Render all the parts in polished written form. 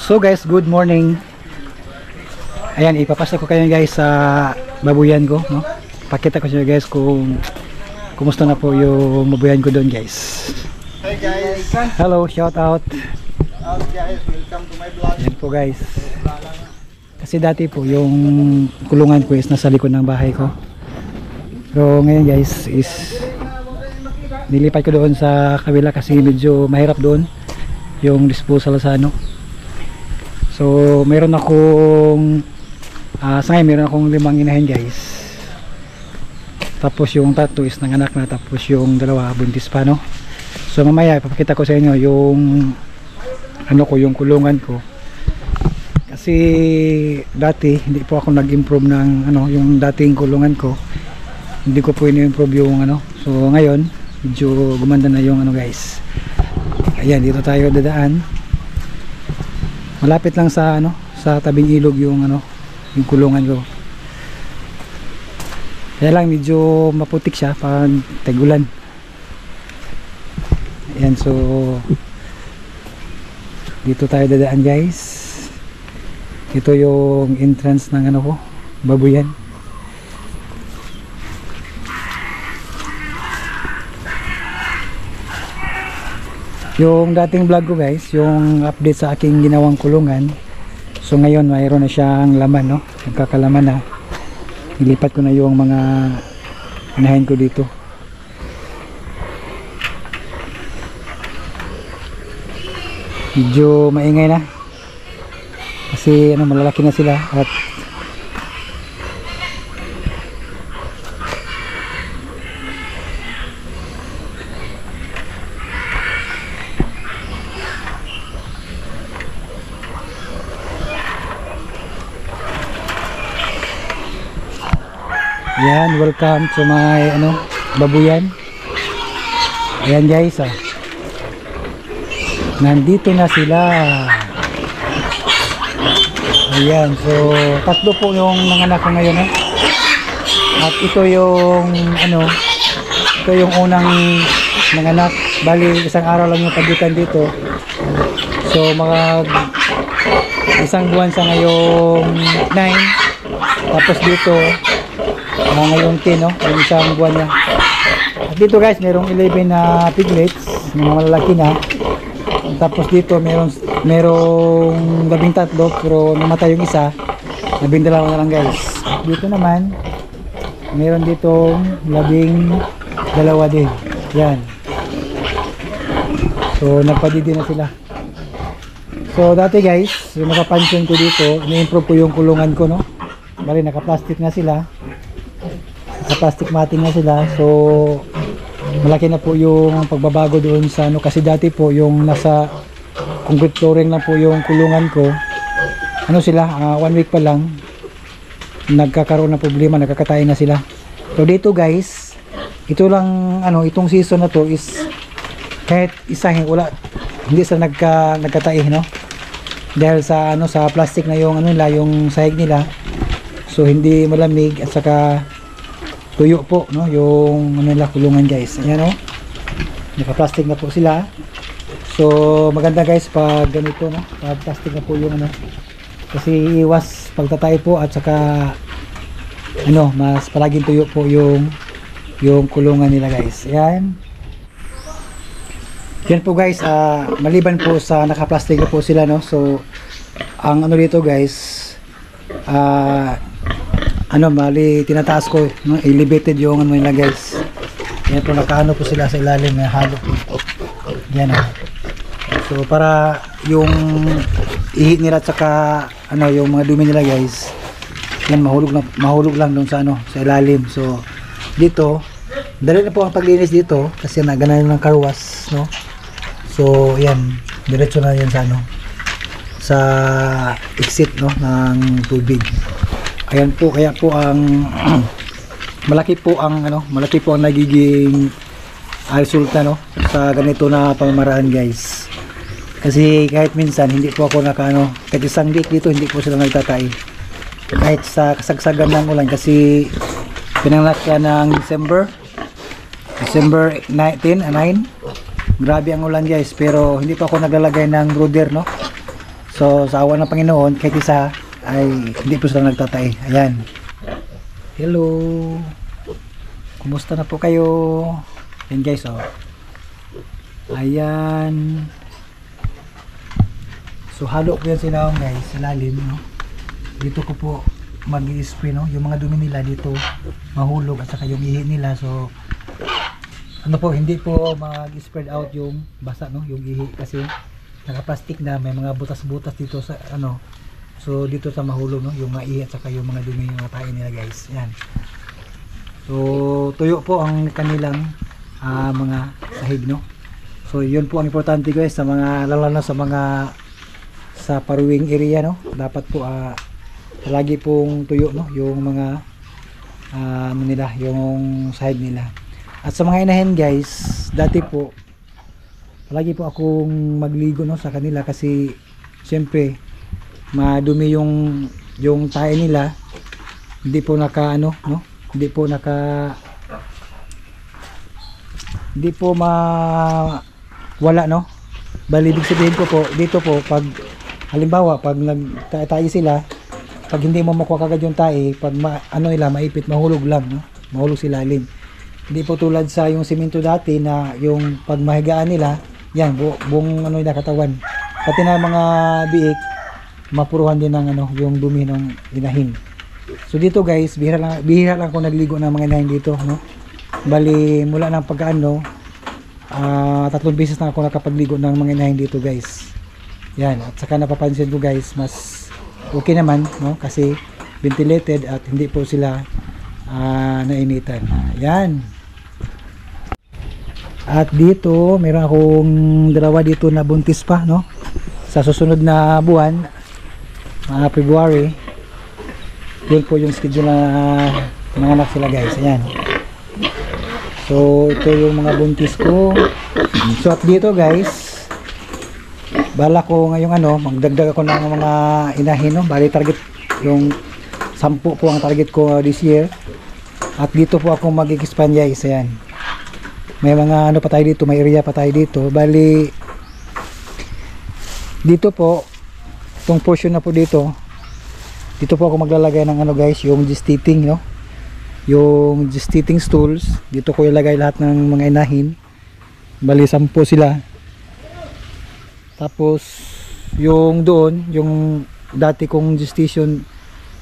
So guys, good morning. Ayan, ipapasa ko kayo guys sa babuyan ko, no? Pakita ko sa inyo guys kung kumusta na po yung babuyan ko doon guys. Hey guys. Hello, shout out. Guys, welcome to my vlog. Ayan po guys. Kasi dati po yung kulungan ko is nasa likod ng bahay ko. Pero ngayon guys is nilipat ko doon sa kabila kasi medyo mahirap doon yung disposal sa ano. So meron akong sa ngayon meron akong 5 inahin guys. Tapos yung 3 is nanganak na, tapos yung 2 buntis pa, no. So mamaya ipapakita ko sa inyo yung ano ko, yung kulungan ko. Kasi dati hindi po ako nag-improve ng ano, yung dating kulungan ko. Hindi ko po ini-improve yung ano. So ngayon medyo gumanda na yung ano guys. Ayan, dito tayo dadaan. Malapit lang sa ano, sa tabing ilog yung ano, yung kulungan ko. Kaya lang medyo maputik siya pag tag-ulan. Ayan, so dito tayo dadaan guys. Ito yung entrance ng ano ko, babuyan. Yung dating vlog ko guys, yung update sa aking ginawang kulungan. So ngayon mayroon na siyang laman, no? Nagkakalaman na. Nilipat ko na yung mga inahin ko dito. Medyo maingay na. Kasi ano, malalaki na sila at yan, welcome to my ano, babuyan. Ayan guys, nandito na sila. Ayan, so 3 po yung nanganak ko ngayon, at ito yung ano, ito yung unang nanganak. Bali isang araw lang yung pagitan dito. So mga isang buwan sa ngayong 9, tapos dito ngayong 10, no? Yung isang buwan niya. At dito guys, merong 11 na piglets, mga malalaki na. Tapos dito merong 13, pero namatay yung isa. 12 na lang guys. Dito naman meron ditong 12 din. Yan. So nagpadidi na sila. So dati guys, yung napapansin ko dito, ni-improve ko yung kulungan ko, no? Bali naka-plastic na sila. Naka-plastic matting na sila. So malaki na po yung pagbabago doon sa ano, kasi dati po yung nasa concrete flooring lang po yung kulungan ko. Ano sila, 1 week pa lang nagkakaroon ng problema, nagkakatay na sila. So dito guys, ito lang ano, itong season na to is kahit isa wala, hindi sila nagkatay, no? Dahil sa ano, sa plastic na yung ano nila, yung sahig nila. So hindi malamig at saka tuyo po, no, yung ano nila, kulungan guys. Ayan, no, naka-plastic na po sila. So maganda guys pag ganito, no, pag plastic na po yung ano, kasi iwas pagtatay po at saka ano, mas palaging tuyo po yung kulungan nila guys. Ayan. Yan po guys, maliban po sa naka-plastic na po sila, no. So ang ano dito guys, ano, mali tinataas ko, no, elevated yung ano nila guys. Yan po, nakaano po sila sa ilalim, may halo po. Yan, so para yung ihi nila at saka ano, yung mga dumi nila guys, yan, mahulog lang doon sa ano, sa ilalim. So dito dali na po ang paglinis dito kasi nagana ng car wash, no. So yan, diretso na yan sa ano, sa exit, no, ng tubig. Ayan po, kaya po ang malaki po ang ano, malaki po ang nagiging resulta, no, sa ganito na pamamaraan guys. Kasi kahit minsan hindi po ako nakaano, kahit isang week dito hindi po sila nagtatay. Kahit sa kasagsagan ng ulan, kasi pinanganak ka ng December 19, 9. Grabe ang ulan guys, pero hindi pa ako naglalagay ng brooder, no. So So sa awa ng Panginoon, kahit isa ay hindi po sila nagtatay. Ayan. Hello. Kumusta na po kayo? Yan guys, oh. Ayan. So halo po yan sila guys, sa lalim, no? Dito ko po mag-i-spray, no? Yung mga dumi nila dito mahulog at saka yung ihi nila. So ano po, hindi po mag-spread out yung basa, no? Yung ihi kasi naka-plastic na, may mga butas-butas dito sa ano. So dito sa mahulog, no? Yung mga ihi at saka yung mga dumi, yung mga tae nila guys. Yan. So tuyo po ang kanilang mga sahig, no? So yun po ang importante guys sa mga, lalo na sa mga sa paruwing area, no? Dapat po lagi pong tuyo, no? Yung mga ano nila, yung sahig nila. At sa mga inahin guys, dati po palagi po akong magligo, no, sa kanila kasi siyempre madumi yung tae nila. Hindi po naka ano, no? Hindi po wala, no? Bali ibig sabihin ko po dito po, pag halimbawa pag nagtae sila, pag hindi mo makuha kagad yung tae, pag ano nila maipit, mahulog lang, no? Mahulog sila lalim. Hindi po tulad sa yung simento dati na yung pag mahigaan nila, yan buong ano nila katawan. Pati na mga biik, mapuruhan din ng ano, yung dumi ng inahin. So dito guys, bihira lang ako nagligo ng mga inahin dito, no? Bali mula ng pagkaano, 3 beses na ako nakapagligo ng mga inahin dito guys. Yan, at saka napapansin ko guys, mas okay naman, no? Kasi ventilated at hindi po sila nainitan. Yan. At dito meron akong dalawa dito na buntis pa, no? Sa susunod na buwan, February, yun po yung schedule na mga anak sila guys. Ayan. So ito yung mga buntis ko. So at dito guys, bala ko ngayong ano, magdagdag ako ng mga inahin, no? Bali target yung 10 po ang target ko this year. At dito po ako mag-expand guys. Ayan. May mga ano pa tayo dito, may area pa tayo dito. Bali dito po, itong portion na po dito po ako maglalagay ng ano guys, yung gestating, no? Yung gestating stools. Dito ko ilagay lahat ng mga inahin. Bali 10 sila. Tapos yung doon, yung dati kong gestation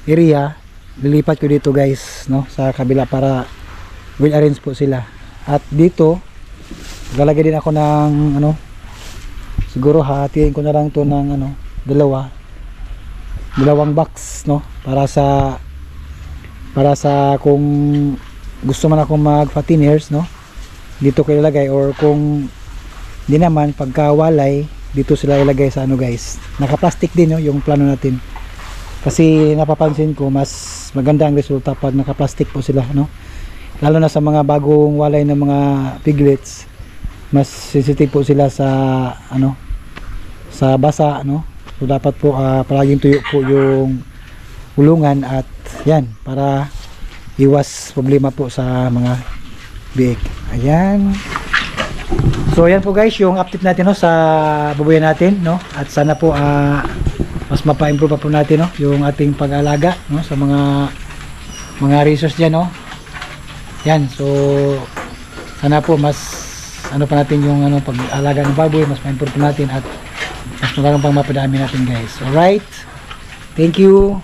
area, lilipat ko dito guys, no, sa kabila para well arrange po sila. At dito lalagay din ako ng ano, siguro hatiin ko na lang to ng ano, dalawang box, no, para sa kung gusto man ako mag 14 years, no, dito ko ilalagay, or kung hindi naman pagkawalay, dito sila ilagay sa ano guys. Naka-plastic din, no, yung plano natin. Kasi napapansin ko mas maganda ang resulta pag naka-plastic po sila, no? Lalo na sa mga bagong walay ng mga piglets, mas sensitive po sila sa ano, sa basa, no? So dapat po palaging tuyo po yung ulungan, at yan, para iwas problema po sa mga biik. Ayan. So ayan po guys yung update natin, no, sa baboy natin, no? At sana po mas mapa-improve pa po natin, no, yung ating pag-alaga, no, sa mga resource diyan, no. Yan, so sana po mas ano pa natin yung ano, pag-alaga ng baboy, mas ma-improve natin at mas marami pang mapadami natin guys. Alright, thank you.